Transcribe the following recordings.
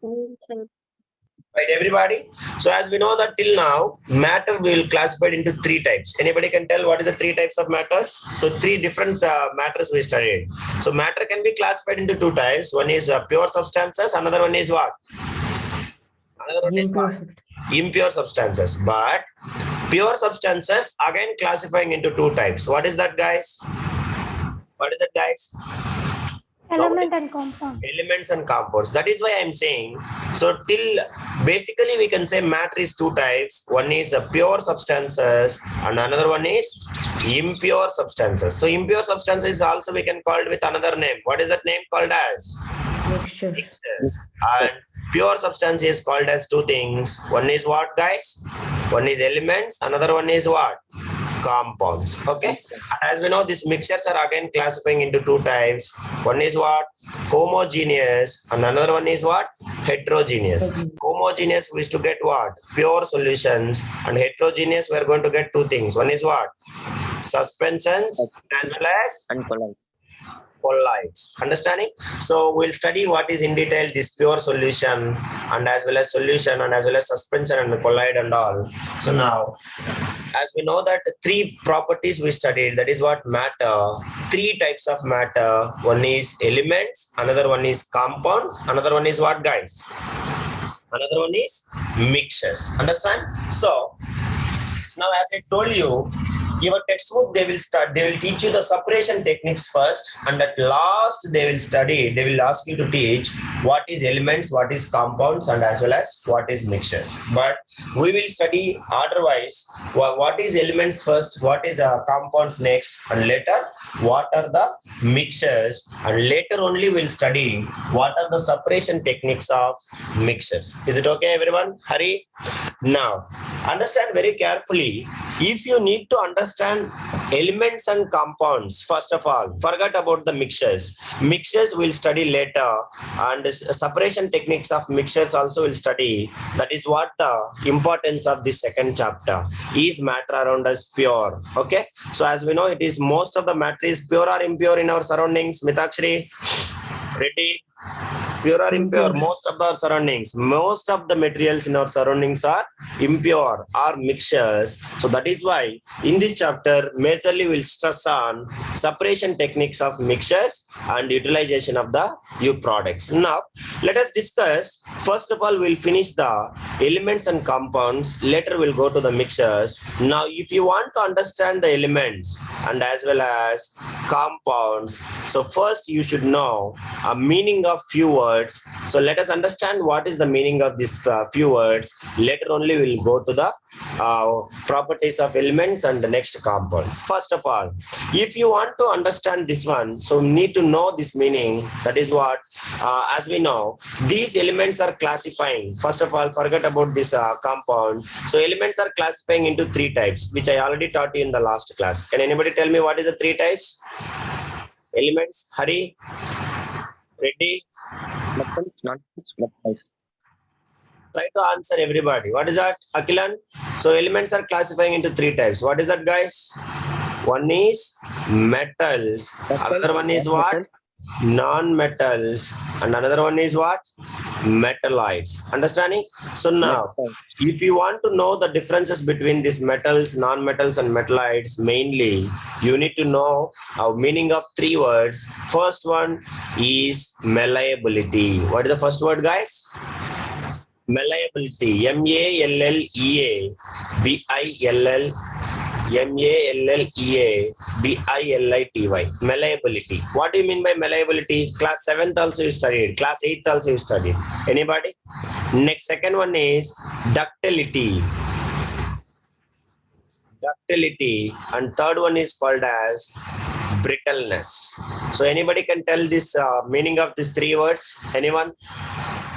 Right, everybody? So as we know that till now, matter will classified into three types. Anybody can tell what is the three types of matters? So three different matters we studied. So matter can be classified into two types. One is pure substances. Another one is what? Another one is what? Impure substances. But pure substances again classifying into two types. What is that, guys? What is that, guys? Element and compound. Elements and compounds. That is why I'm saying. So till basically we can say matter is two types. One is pure substances and another one is impure substances. So impure substances also we can call it with another name. What is that name called as? Mixtures. And pure substance is called as two things. One is what, guys? One is elements. Another one is what? Compounds. Okay. As we know, these mixtures are again classifying into two types. One is what? Homogeneous, and another one is what? Heterogeneous. Homogeneous, we used to get what? Pure solutions, and heterogeneous, we are going to get two things. One is what? Suspensions as well as colloids. Understanding? So we'll study what is in detail this pure solution and as well as solution and as well as suspension and colloid and all. So now, as we know that three properties we studied, that is what matter, three types of matter. One is elements, another one is compounds, another one is what, guys? Another one is mixtures. Understand? So now as I told you, your textbook they will teach you the separation techniques first, and at last they will ask you to teach what is elements, what is compounds, and as well as what is mixtures. But we will study otherwise what is elements first, what is compounds next, and later what are the mixtures, and later only we'll study what are the separation techniques of mixtures. Is it okay, everyone? Hurry. Now understand very carefully. If you need to understand elements and compounds, first of all, forget about the mixtures. Mixtures we'll study later, and separation techniques of mixtures also will study. That is what the importance of this second chapter. Is matter around us pure? Okay. So as we know, it is most of the matter is pure or impure in our surroundings. Mitakshri, ready? Pure or impure? Most of our surroundings, most of the materials in our surroundings are impure or mixtures. So that is why in this chapter majorly we'll stress on separation techniques of mixtures and utilization of the U products. Now let us discuss. First of all, we'll finish the elements and compounds. Later we'll go to the mixtures. Now if you want to understand the elements and as well as compounds, so first you should know a meaning of few words. So let us understand what is the meaning of these few words. Later only we'll go to the properties of elements and the next compounds. First of all, if you want to understand this one, so we need to know this meaning. That is what, as we know, these elements are classifying. First of all, forget about this compound. So elements are classifying into three types, which I already taught you in the last class. Can anybody tell me what is the three types? Elements, hurry. Ready? Try to answer everybody. What is that, Akilan? So elements are classifying into three types. What is that, guys? One is metals. Another one is what? Non-metals. And another one is what? Metalloids. Understanding? So now, if you want to know the differences between these metals, non-metals, and metalloids, mainly you need to know our meaning of three words. First one is malleability. What is the first word, guys? Malleability. M-A-L-L-E-A-B-I-L-L-E-A-B-I-L-I-T-Y. Malleability. What do you mean by malleability? Class 7th also you studied. Class 8th also you studied. Anybody? Next, second one is ductility. Ductility. And third one is called as brittleness. So anybody can tell this meaning of these three words? Anyone?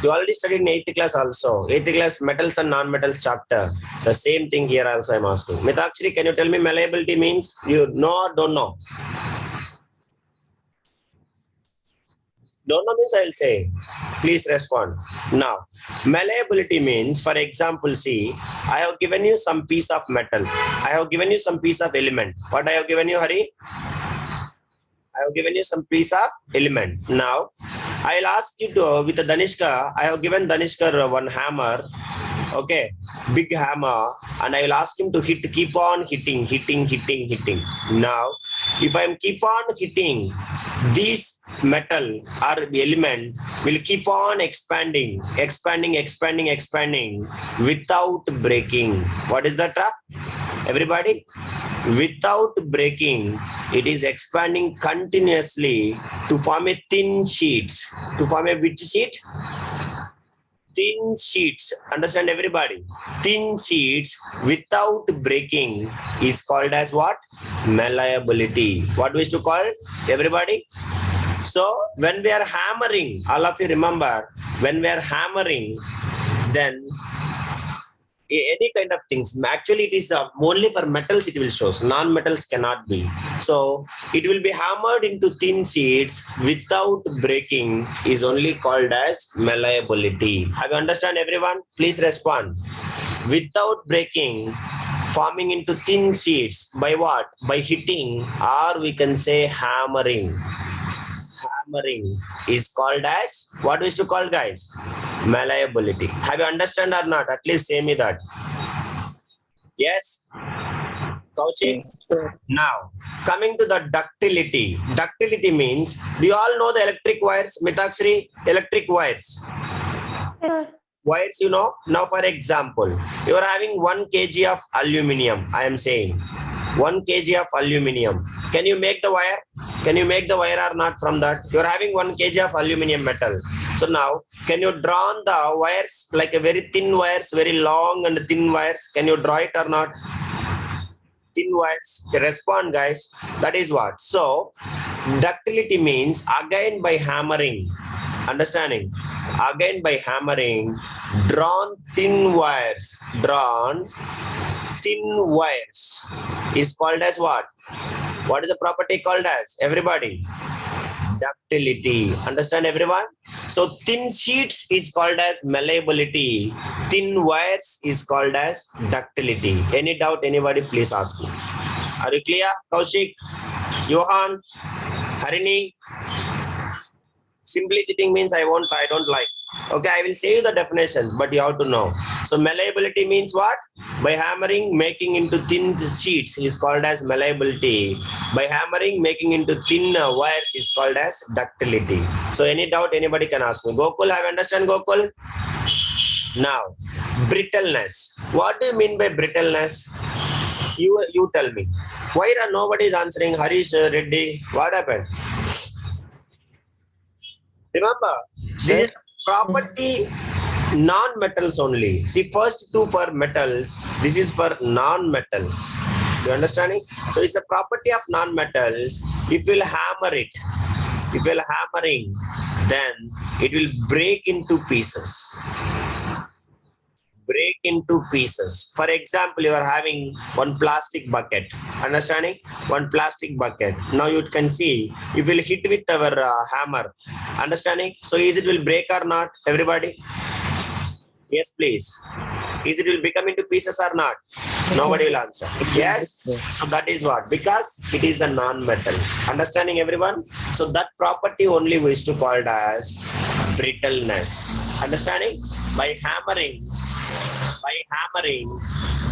You already studied in 8th class also. 8th class metals and non-metals chapter. The same thing here also I'm asking. Mitakshri, can you tell me malleability means? You know or don't know? Don't know means I'll say. Please respond. Now, malleability means, for example, see, I have given you some piece of metal. I have given you some piece of element. What I have given you, Hari? I have given you some piece of element. Now, I'll ask you to, with Danishka, I have given Danishka one hammer, okay, big hammer, and I will ask him to keep on hitting. Now, if I am keep on hitting, this metal or element will keep on expanding without breaking. What is that? Everybody? Without breaking, it is expanding continuously to form a thin sheets. To form a which sheet? Thin sheets. Understand everybody? Thin sheets without breaking is called as what? Malleability. What we used to call everybody? So when we are hammering, all of you remember, when we are hammering, then any kind of things, actually it is only for metals it will show, non-metals cannot be. So it will be hammered into thin sheets without breaking is only called as malleability. Have you understand everyone? Please respond. Without breaking, forming into thin sheets by what? By hitting, or we can say hammering. Hammering is called as, what we used to call, guys? Malleability. Have you understand or not? At least say me that. Yes, Kaushik. Now coming to the ductility. Ductility means, do you all know the electric wires? Mitakshri, electric wires. Wires, you know. Now for example, you are having 1 kg of aluminium. I am saying 1 kg of aluminium. Can you make the wire? Can you make the wire or not from that? You are having 1 kg of aluminium metal. So now, can you draw on the wires like a very thin wires, very long and thin wires? Can you draw it or not? Thin wires. Respond, guys. That is what. So, ductility means again by hammering. Understanding? Again by hammering, drawn thin wires. Drawn thin wires is called as what? What is the property called as? Everybody? Ductility. Understand everyone? So thin sheets is called as malleability. Thin wires is called as ductility. Any doubt? Anybody? Please ask me. Are you clear? Kaushik, Johan, Harini? Simply sitting means I don't like. Okay, I will say you the definitions, but you have to know. So malleability means what? By hammering, making into thin sheets is called as malleability. By hammering, making into thin wires is called as ductility. So any doubt, anybody can ask me. Gokul, have you understand Gokul? Now, brittleness. What do you mean by brittleness? You tell me. Why are nobody is answering? Harish, Reddy, what happened? Remember, this is property non-metals only. See, first two for metals, this is for non-metals. You understanding? So it's a property of non-metals. If you'll hammer it, if you're hammering, then it will break into pieces. Break into pieces. For example, you are having one plastic bucket. Understanding? One plastic bucket. Now you can see if we'll hit with our hammer. Understanding? So is it will break or not? Everybody? Yes, please. Is it will become into pieces or not? Nobody will answer. Yes. So that is what? Because it is a non-metal. Understanding everyone? So that property only we used to call it as brittleness. Understanding? By hammering,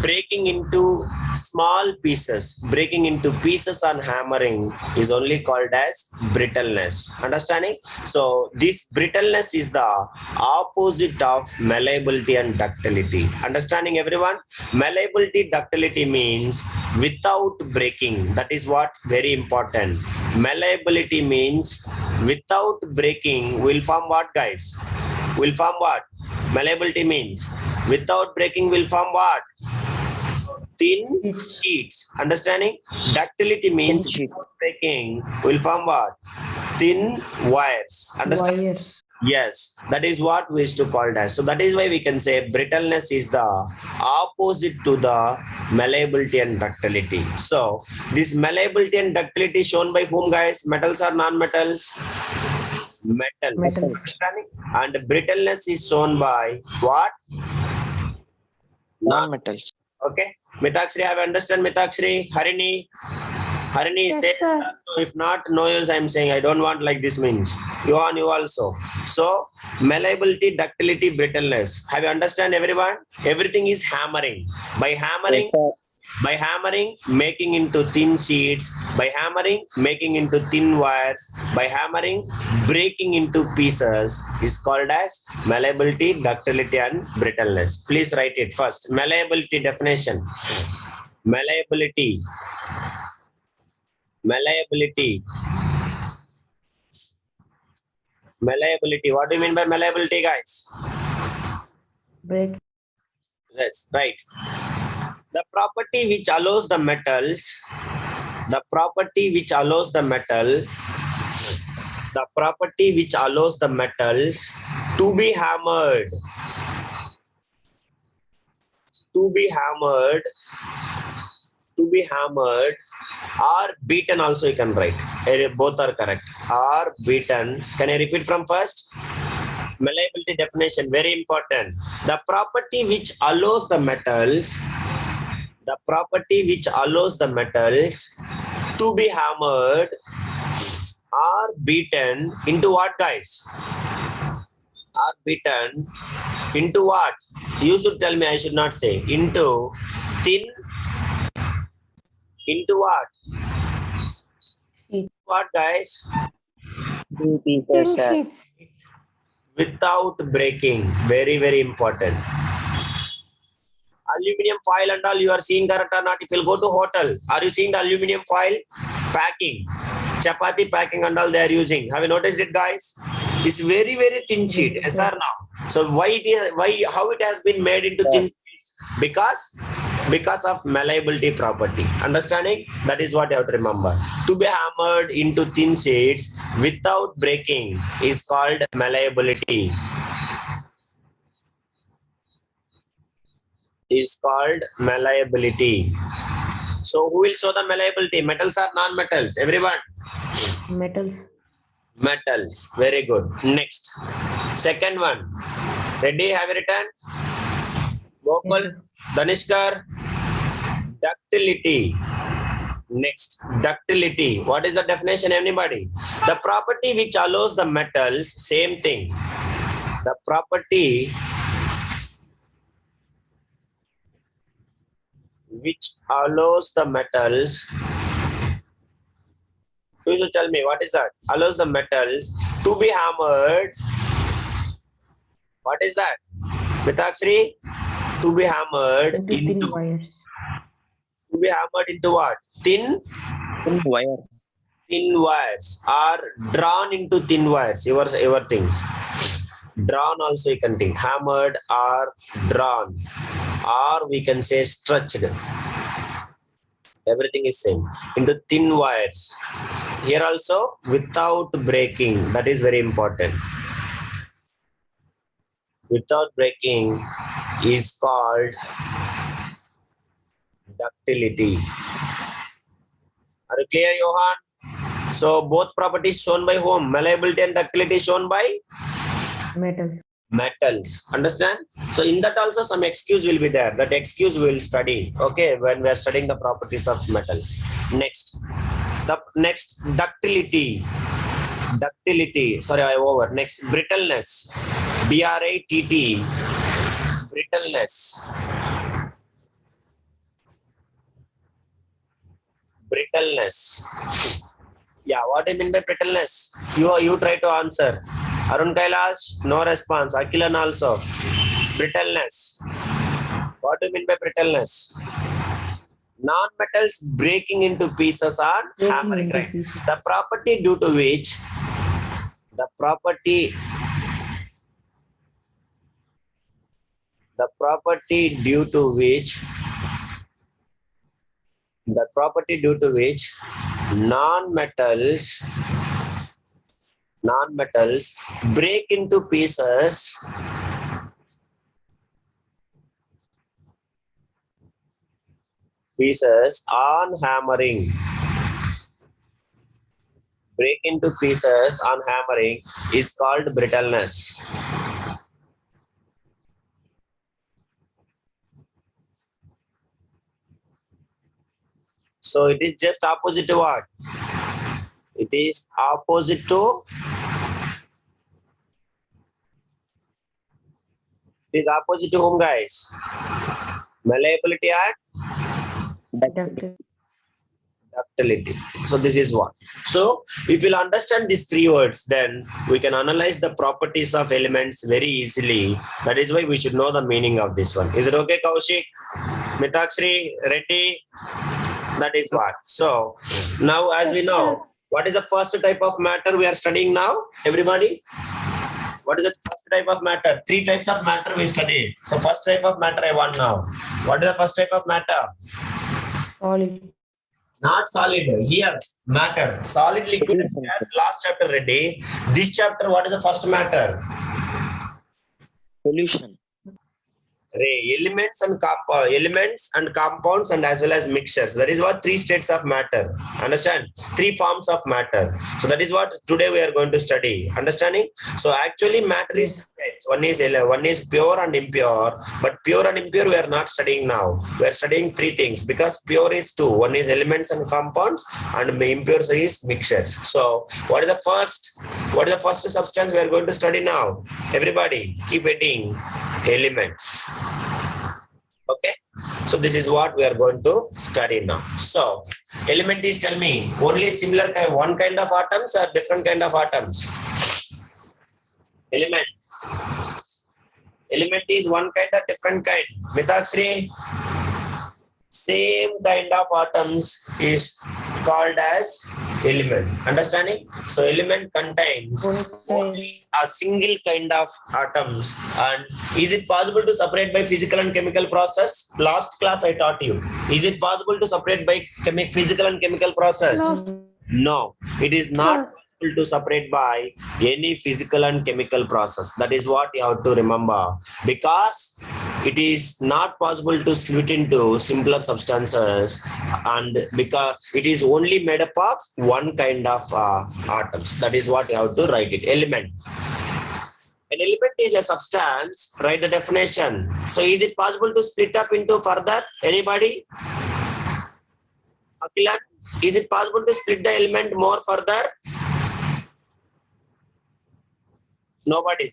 breaking into small pieces, breaking into pieces on hammering is only called as brittleness. Understanding? So this brittleness is the opposite of malleability and ductility. Understanding everyone? Malleability, ductility means without breaking. That is what very important. Malleability means without breaking will form what, guys? Will form what? Malleability means without breaking will form what? Thin sheets. Understanding? Ductility means without breaking will form what? Thin wires. Understand? Wires. Yes, that is what we used to call it as. So that is why we can say brittleness is the opposite to the malleability and ductility. So this malleability and ductility shown by whom, guys? Metals or non-metals? Metals. Understanding? And brittleness is shown by what? Non-metals. Okay. Mitakshri, have you understand Mitakshri? Harini? Harini, Yes, say sir. no. If not, no use. I'm saying I don't want like this means. You also. So malleability, ductility, brittleness. Have you understand everyone? Everything is hammering. By hammering, making into thin sheets, by hammering, making into thin wires, by hammering, breaking into pieces is called as malleability, ductility, and brittleness. Please write it first. Malleability definition. Malleability. Malleability. Malleability. What do you mean by malleability, guys? Break. Yes, right. The property which allows the metals, the property which allows the metal, the property which allows the metals to be hammered, to be hammered, to be hammered, or beaten also you can write. Both are correct. Or beaten. Can I repeat from first? Malleability definition, very important. The property which allows the metals, the property which allows the metals to be hammered or beaten into what, guys? Are beaten into what? You should tell me, I should not say. Into thin, into what? Sheet. What, guys? Thin sheets. Without breaking. Very, very important. Aluminum foil and all, you are seeing correct or not? If you'll go to hotel, are you seeing the aluminum foil packing? Chapati packing and all they are using. Have you noticed it, guys? It's very, very thin sheet. Yes, sir, now. So how it has been made into thin sheets? Because of malleability property. Understanding? That is what you have to remember. To be hammered into thin sheets without breaking is called malleability. Is called malleability. So who will show the malleability? Metals or non-metals? Everyone? Metals. Metals. Very good. Next. Second one. Ready? Have you written? Gokul, Yes, Danishkar. Ductility. Next. Ductility. What is the definition? Anybody? The property which allows the metals, same thing. The property which allows the metals. You should tell me what is that? Allows the metals to be hammered. What is that? Mitakshri? To be hammered into thin wires. To be hammered into what? Thin wire. Thin wires are drawn into thin wires. Your things. Drawn also you can think. Hammered or drawn. Or we can say stretched. Everything is same. Into thin wires. Here also without breaking. That is very important. Without breaking is called ductility. Are you clear, Johan? So both properties shown by whom? Malleability and ductility shown by Metals. metals. Understand? So in that also some excuse will be there. That excuse we will study. Okay, when we are studying the properties of metals. Next, the next ductility. Ductility. Sorry, I over. Next, brittleness. BRATT. Brittleness. Brittleness. Yeah, what do you mean by brittleness? You try to answer. Arun Kailash, no response. Akilan also. Brittleness. What do you mean by brittleness? Non-metals breaking into pieces are hammering, right? The property due to which the property due to which non-metals break into pieces on hammering. Break into pieces on hammering is called brittleness. So it is just opposite to what? It is opposite to, it is opposite to whom, guys? Malleability and Ductility. ductility. So this is what. So if you'll understand these three words, then we can analyze the properties of elements very easily. That is why we should know the meaning of this one. Is it okay, Kaushik? Mitakshri, Reddy? That is what. So now as we know, what is the first type of matter we are studying now? Everybody? What is the first type of matter? Three types of matter we studied. So first type of matter I want now. What is the first type of matter? Solid. Not solid. Here, matter. Solid, liquid, and Solution. gas. Last chapter ready. This chapter, what is the first matter? Solution. Elements and compounds and as well as mixtures. That is what three states of matter. Understand? Three forms of matter. So that is what today we are going to study. Understanding? So actually matter is two types. One is pure and impure. But pure and impure we are not studying now. We are studying three things because pure is two. One is elements and compounds and impure is mixtures. So what is the first substance we are going to study now? Everybody keep heading. Elements. Okay, so this is what we are going to study now. So element is, tell me, only similar kind, one kind of atoms or different kind of atoms? Element is one kind or different kind? Mitakshri? Same kind of atoms is called as element. Understanding? So element contains only a single kind of atoms. And is it possible to separate by physical and chemical process? Last class I taught you. Is it possible to separate by physical and chemical process? No, it is not possible to separate by any physical and chemical process. That is what you have to remember, because it is not possible to split into simpler substances, and because it is only made up of one kind of atoms. That is what you have to write it. Element. An element is a substance. Write the definition. So is it possible to split up into further? Anybody? Akilan, is it possible to split the element more further? Nobody.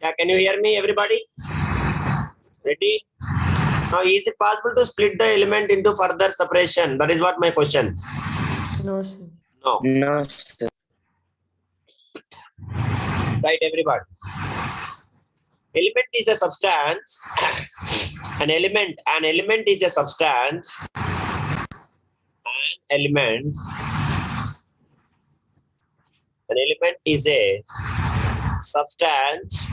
Yeah, can you hear me, everybody? Ready? Now, is it possible to split the element into further separation? That is what my question. No, sir. No. No, sir. Right, everybody. Element is a substance. An element is a substance. An element is a substance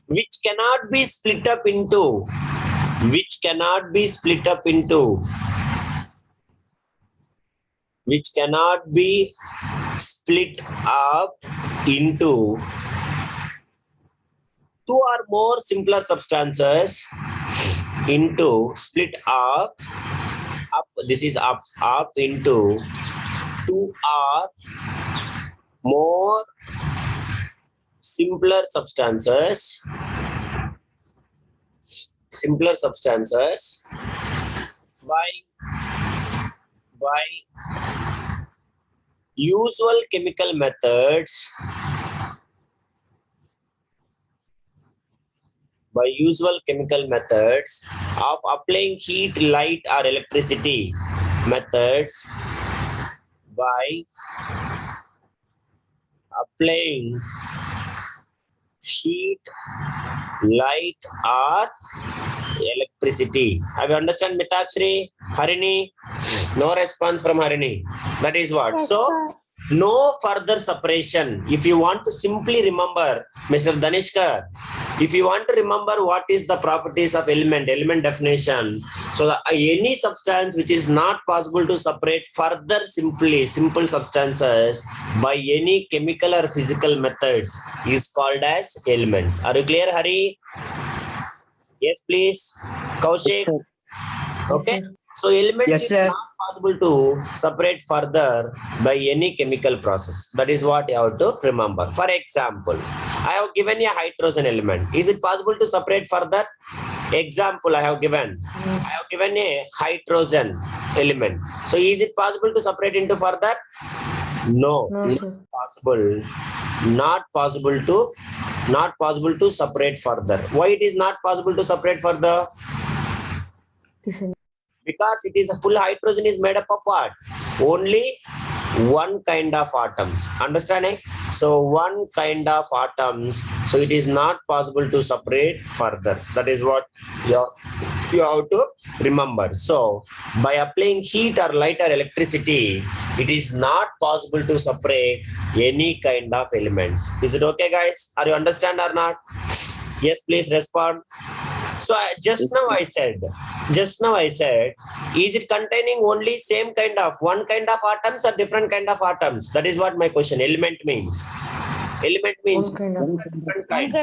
which cannot be split up into two or more simpler substances this is up into two or more simpler substances by usual chemical methods of applying heat, light or electricity methods by applying heat, light or electricity. Have you understand, Mitakshri? Harini? No response from Harini. That is what. Yes, so sir. no further separation. If you want to simply remember, Mr. Danishkar, if you want to remember what is the properties of element definition, so that any substance which is not possible to separate further simple substances by any chemical or physical methods is called as elements. Are you clear, Hari? Yes, please. Kaushik. Okay. So elements is not possible to separate further by any chemical process. That is what you have to remember. For example, I have given a hydrogen element. Is it possible to separate further? Example I have given. I have given a hydrogen element. So is it possible to separate into further? No, No, not sir. possible. Not possible to separate further. Why it is not possible to separate further? Listen. Because it is a full hydrogen is made up of what? Only one kind of atoms. Understanding? So one kind of atoms. So it is not possible to separate further. That is what you have to remember. So by applying heat or light or electricity, it is not possible to separate any kind of elements. Is it okay, guys? Are you understand or not? Yes, please respond. So just now I said, is it containing only same kind of one kind of atoms or different kind of atoms? That is what my question. Element means One kind of. different kind.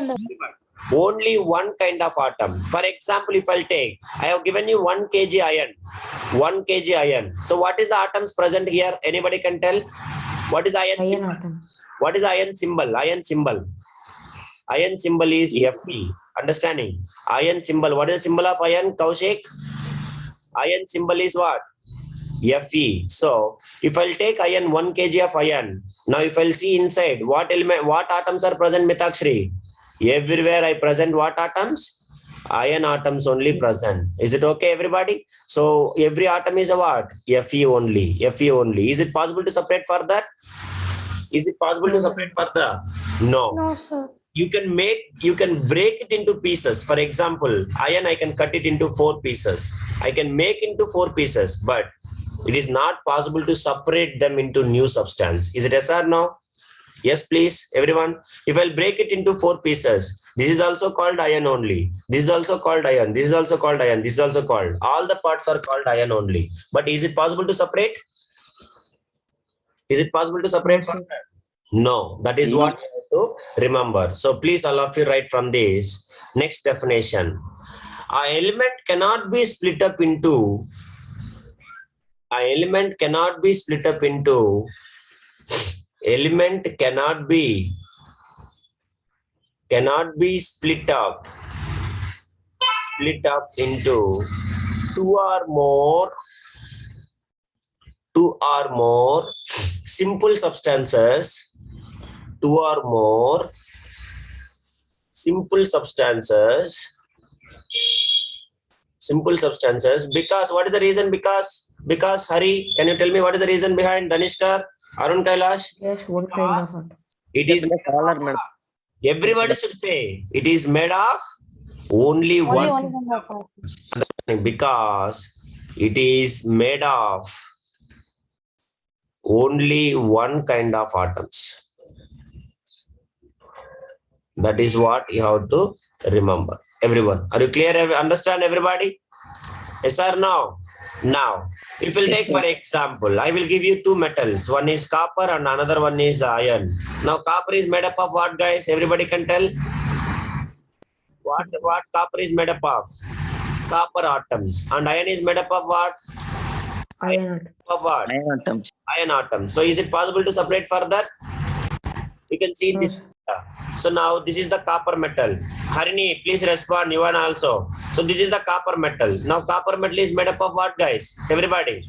Only one kind of atom. For example, if I'll take, I have given you 1 kg iron. 1 kg iron. So what is the atoms present here? Anybody can tell? What is iron Iron symbol? atoms. What is iron symbol? Iron symbol is Fe. Understanding? Iron symbol. What is the symbol of iron? Kaushik? Iron symbol is what? Fe. So if I'll take iron 1 kg of iron, now if I'll see inside what element, what atoms are present, Mitakshri? Everywhere I present what atoms? Iron atoms only present. Is it okay, everybody? So every atom is a what? Fe only. Fe only. Is it possible to separate further? Is it possible to separate further? No. No, sir. You can break it into pieces. For example, iron, I can cut it into 4 pieces. I can make into 4 pieces, but it is not possible to separate them into new substance. Is it yes or no? Yes, please, everyone. If I'll break it into 4 pieces, this is also called iron only. This is also called iron. This is also called iron. This is also called. All the parts are called iron only. But is it possible to separate? Is it possible to separate? No, sir. No, that is what you have to remember. So please, all of you write from this. Next definition. An element cannot be split up into. Element cannot be split up into into two or more simple substances. Two or more simple substances. Because what is the reason? Because Hari, can you tell me what is the reason behind? Danishkar, Arun Kailash? Yes, one kind of atom. It is everybody should say it is made of only one kind of atom. because it is made of only one kind of atoms. That is what you have to remember. Everyone, are you clear? Understand, everybody? Yes or no? Now, if we'll take for example, I will give you 2 metals. One is copper and another one is iron. Now, copper is made up of what, guys? Everybody can tell? What copper is made up of? Copper atoms. And iron is made up of what? Iron. Of what? Iron atoms. Iron atoms. So is it possible to separate further? You can see No, this. sir. So now this is the copper metal. Harini, please respond. You one also. So this is the copper metal. Now copper metal is made up of what, guys? Everybody.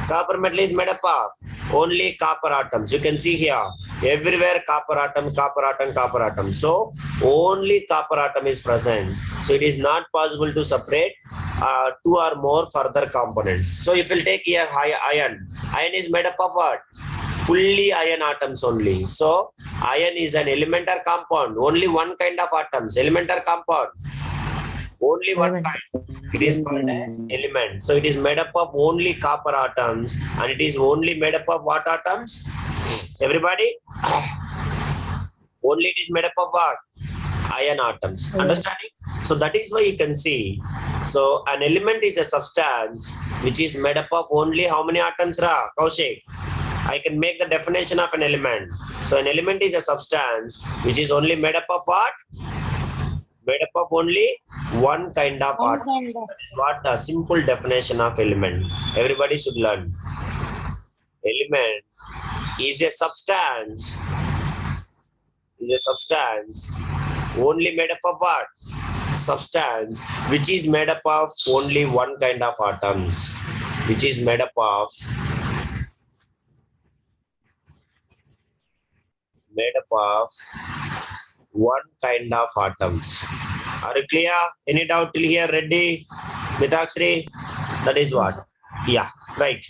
Copper metal is made up of only copper atoms. You can see here. Everywhere copper atom, copper atom, copper atom. So only copper atom is present. So it is not possible to separate 2 or more further components. So if we'll take here iron. Iron is made up of what? Fully iron atoms only. So iron is an elemental compound. Only one kind of atoms. Elemental compound. Only one Element. kind. It is called as element. So it is made up of only copper atoms, and it is only made up of what atoms? Everybody? Only it is made up of what? Iron atoms. Understanding? So that is why you can see. So an element is a substance which is made up of only how many atoms, Ra? Kaushik? I can make the definition of an element. So an element is a substance which is only made up of what? Made up of only one kind of atom. That is what the simple definition of element. Everybody should learn. Element is a substance is a substance only made up of what? Substance which is made up of only one kind of atoms, which is made up of one kind of atoms. Are you clear? Any doubt till here? Ready? Mitaksri? That is what? Yeah, right.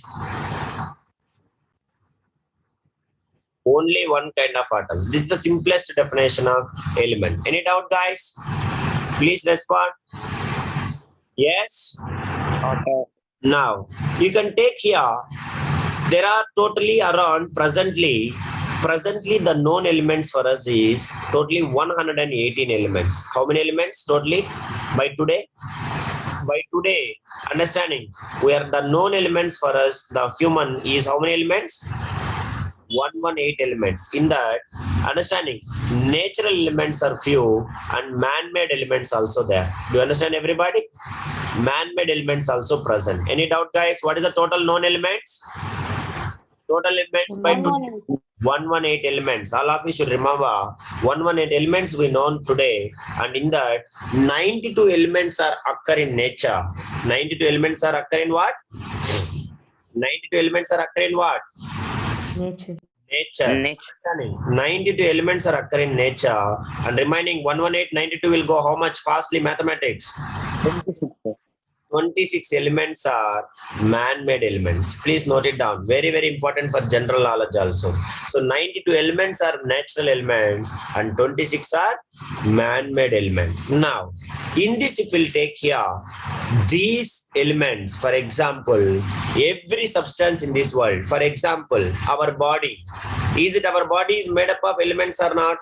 Only one kind of atoms. This is the simplest definition of element. Any doubt, guys? Please respond. Yes? Okay. Now, you can take here, there are totally around presently the known elements for us is totally 118 elements. How many elements totally by today? By today, understanding, where the known elements for us, the human, is how many elements? 118 elements. In that, understanding, natural elements are few and man-made elements also there. Do you understand, everybody? Man-made elements also present. Any doubt, guys? What is the total known elements? Total elements by 118 elements. All of you should remember 118 elements we know today, and in that 92 elements are occur in nature. 92 elements are occur in what? 92 elements are occur in what? Nature. Nature. 92 elements are occur in nature, and remaining 118, 92 will go how much fastly? Mathematics. 26 elements are man-made elements. Please note it down. Very, very important for general knowledge also. So 92 elements are natural elements and 26 are man-made elements. Now, in this, if we'll take here, these elements, for example, every substance in this world, for example, our body, is it our body is made up of elements or not?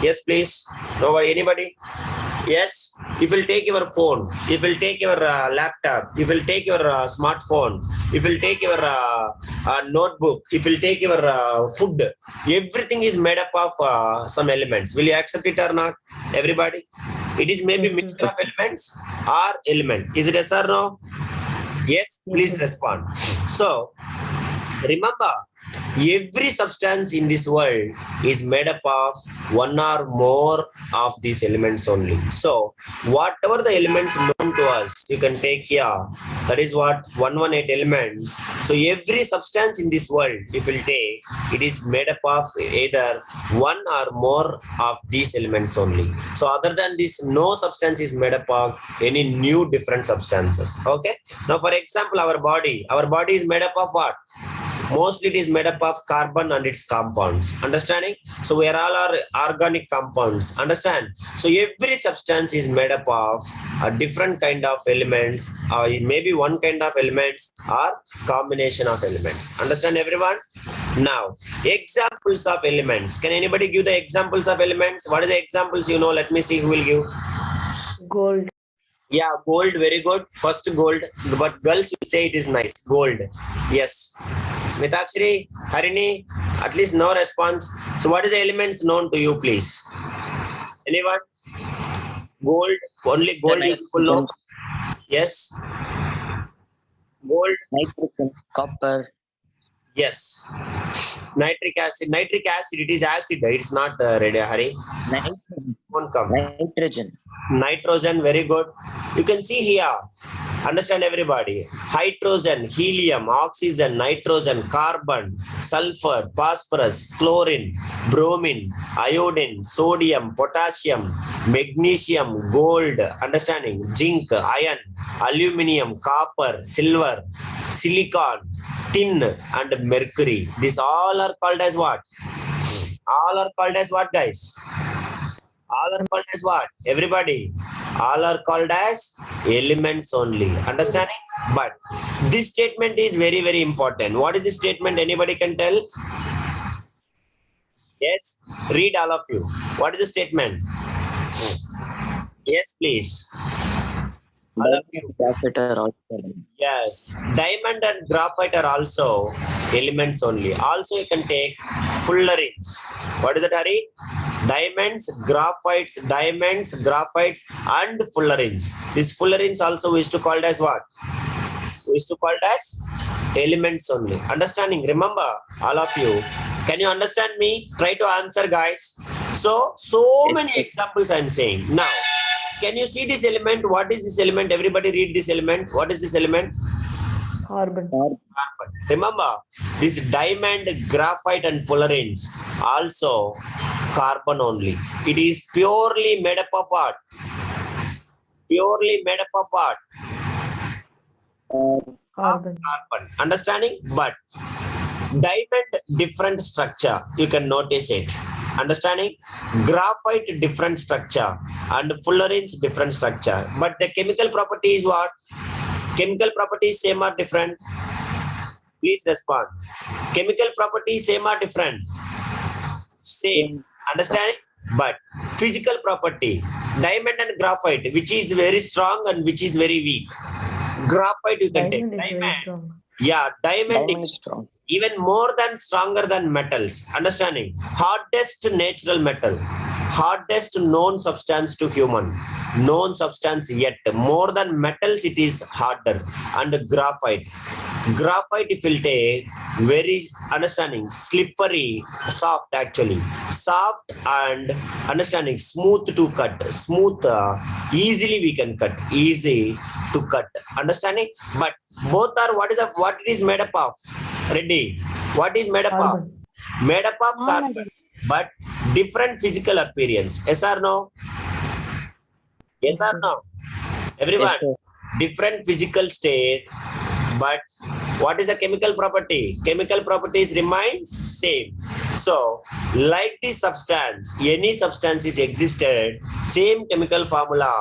Yes, please. Nobody, anybody? Yes, if you take your phone, if you take your laptop, if you take your smartphone, if you take your notebook, if you take your food, everything is made up of some elements. Will you accept it or not? Everybody? It is maybe Yes, mixture of elements or element. Is it yes or no? Yes, please sir. respond. So, remember, every substance in this world is made up of one or more of these elements only. So, whatever the elements known to us, you can take here. That is what 118 elements. So, every substance in this world, if you take, it is made up of either one or more of these elements only. So, other than this, no substance is made up of any new different substances. Okay. Now, for example, our body is made up of what? Mostly it is made up of carbon and its compounds. Understanding? So we are all are organic compounds. Understand? So every substance is made up of a different kind of elements, or maybe one kind of elements or combination of elements. Understand, everyone? Now, examples of elements. Can anybody give the examples of elements? What are the examples you know? Let me see who will give. Gold. Yeah, gold, very good. First gold, but girls will say it is nice. Gold. Yes. Mitakshri, Harini, at least no response. So what is the elements known to you, please? Anyone? Gold, only gold you people know. Yes. Gold. Nitrogen, copper. Yes. Nitric acid, it is acid. It's not red, Hari. Nitrogen. Won't come. Nitrogen. Nitrogen, very good. You can see here. Understand, everybody? Hydrogen, helium, oxygen, nitrogen, carbon, sulfur, phosphorus, chlorine, bromine, iodine, sodium, potassium, magnesium, gold, understanding, zinc, iron, aluminium, copper, silver, silicon, tin, and mercury. These all are called as what? All are called as what, guys? All are called as what? Everybody. All are called as elements only. Understanding? But this statement is very, very important. What is this statement? Anybody can tell? Yes? Read, all of you. What is the statement? Yes, please. All of you. Graphite are also. Yes. Diamond and graphite are also elements only. Also, you can take fullerenes. What is that, Hari? Diamonds, graphites, and fullerenes. These fullerenes also we used to call as what? We used to call as elements only. Understanding? Remember, all of you. Can you understand me? Try to answer, guys. So many examples I'm saying. Now, can you see this element? What is this element? Everybody read this element. What is this element? Carbon. Carbon. Remember, this diamond, graphite, and fullerenes also carbon only. It is purely made up of what? Purely made up of what? Carbon. Carbon. Understanding? But diamond, different structure. You can notice it. Understanding? Graphite, different structure, and fullerenes, different structure. But the chemical property is what? Chemical properties same or different? Please respond. Chemical properties same or different? Same. Understand? But physical property, diamond and graphite, which is very strong and which is very weak? Graphite you can Diamond is take. very strong. Yeah, diamond Diamond is strong. even more than stronger than metals. Understanding? Hardest natural metal, hardest known substance to human, known substance yet. More than metals, it is harder. And graphite, if will take, very understanding, slippery, soft actually, soft and understanding, smooth to cut, smooth, easily we can cut, easy to cut. Understanding? But both are what it is made up of? Ready? What is made up Carbon. of? Made up of carbon, but different physical appearance. Yes or no? Yes or no? Everyone, Yes, sir. different physical state, but what is the chemical property? Chemical properties remains same. So, like this substance, any substance is existed, same chemical formula,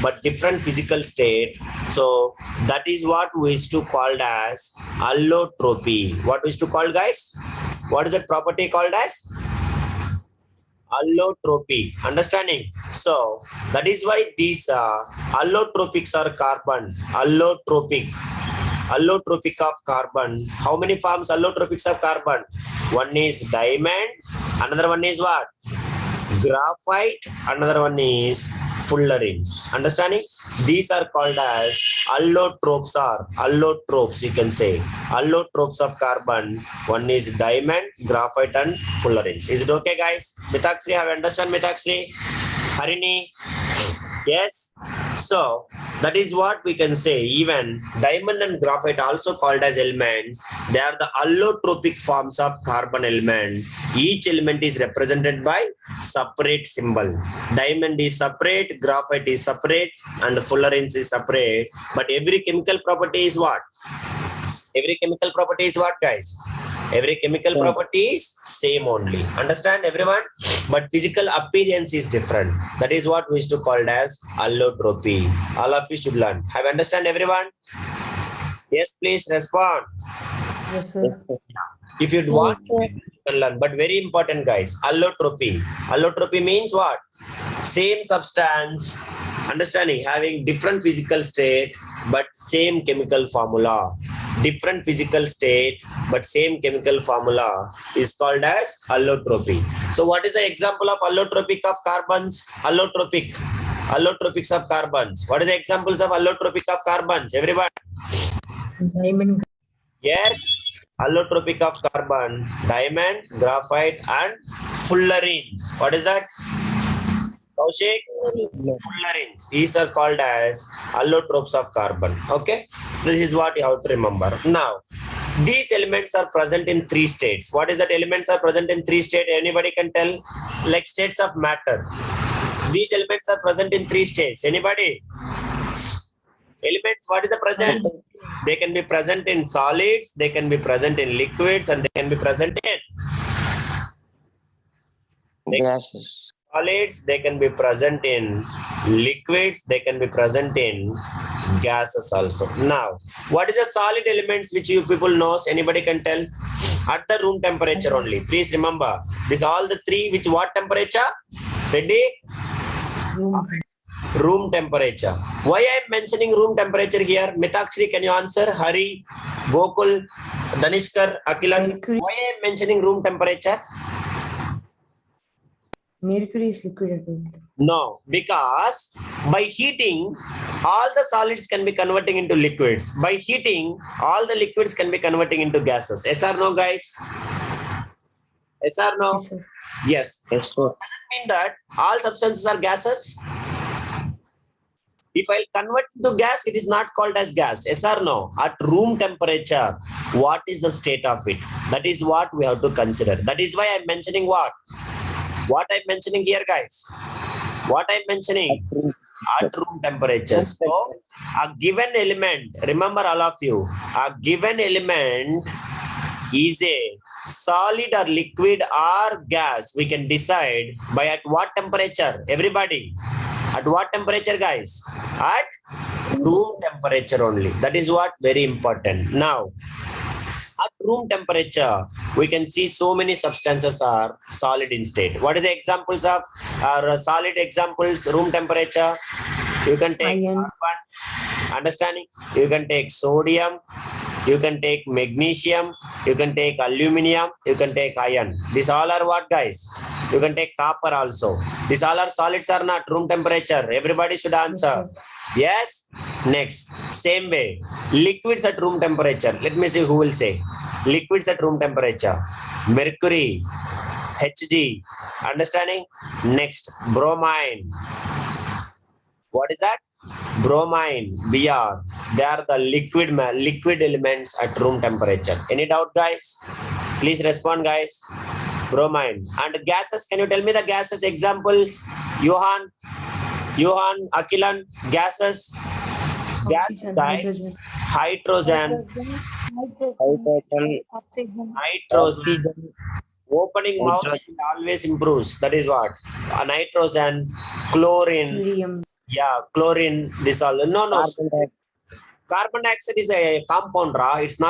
but different physical state. So, that is what we used to called as allotropy. What we used to call, guys? What is that property called as? Allotropy. Understanding? So, that is why these allotropics are carbon. Allotropic of carbon. How many forms allotropics of carbon? One is diamond, another one is what? Graphite, another one is fullerenes. Understanding? These are called as allotropes, or allotropes, you can say. Allotropes of carbon. One is diamond, graphite, and fullerenes. Is it okay, guys? Mitaksri, have you understand, Mitaksri? Harini? Yes. So that is what we can say. Even diamond and graphite also called as elements. They are the allotropic forms of carbon element. Each element is represented by separate symbol. Diamond is separate, graphite is separate, and fullerenes is separate. But every chemical property is what? Every chemical property is what, guys? Every chemical property is same only. Understand, everyone? But physical appearance is different. That is what we used to call as allotropy. All of you should learn. Have you understand, everyone? Yes, please respond. Yes, sir. If you want, you can learn. But very important, guys. Allotropy. Allotropy means what? Same substance, understanding, having different physical state, but same chemical formula. Different physical state, but same chemical formula is called as allotropy. So what is the example of allotropic of carbons? Allotropics of carbons. What is the examples of allotropic of carbons? Everyone? Diamond. Yes. Allotropic of carbon, diamond, graphite, and fullerenes. What is that? Kaushik? Fullerenes. These are called as allotropes of carbon. Okay? This is what you have to remember. Now, these elements are present in three states. What is that? Elements are present in three states. Anybody can tell? Like states of matter. These elements are present in three states. Anybody? Elements, what is the present? They can be present in solids, they can be present in liquids, and they can be present in Gases. solids, they can be present in liquids, they can be present in gases also. Now, what is the solid elements which you people knows? Anybody can tell? At the room temperature only. Please remember, these all the three which what temperature? Ready? Room temperature. Why I am mentioning room temperature here? Mitakshri, can you answer? Hari, Gokul, Danishkar, Akilan. Mercury. Why I am mentioning room temperature? Mercury is liquid at room. No, because by heating, all the solids can be converting into liquids. By heating, all the liquids can be converting into gases. Yes or no, guys? Yes or no? Yes, sir. Yes. Yes, sir. Does it mean that all substances are gases? If I convert to gas, it is not called as gas. Yes or no? At room temperature, what is the state of it? That is what we have to consider. That is why I'm mentioning what? What I'm mentioning here, guys? What I'm mentioning? At room temperature. So, a given element, remember all of you, a given element is a solid or liquid or gas. We can decide by at what temperature. Everybody, at what temperature, guys? At room temperature only. That is what very important. Now, at room temperature, we can see so many substances are solid in state. What is the examples of solid examples? Room temperature. You can take Iron. carbon. Understanding? You can take sodium. You can take magnesium. You can take aluminum. You can take iron. These all are what, guys? You can take copper also. These all are solids or not? Room temperature. Everybody should answer. Yes. Next. Same way. Liquids at room temperature. Let me see who will say. Liquids at room temperature. Mercury. Hg. Understanding? Next. Bromine. What is that? Bromine, Br. They are the liquid elements at room temperature. Any doubt, guys? Please respond, guys. Bromine. And gases, can you tell me the gases examples? Johan, Akilan, gases. Gas, Oxygen. guys. Hydrogen. Hydrogen. Hydrogen, Oxygen. Nitrogen. oxygen, Opening mouth hydrogen, always improves. That is what? Nitrogen, chlorine. Helium. Yeah, chlorine. This all. No. carbon dioxide. Carbon dioxide is a compound, Ra. It's not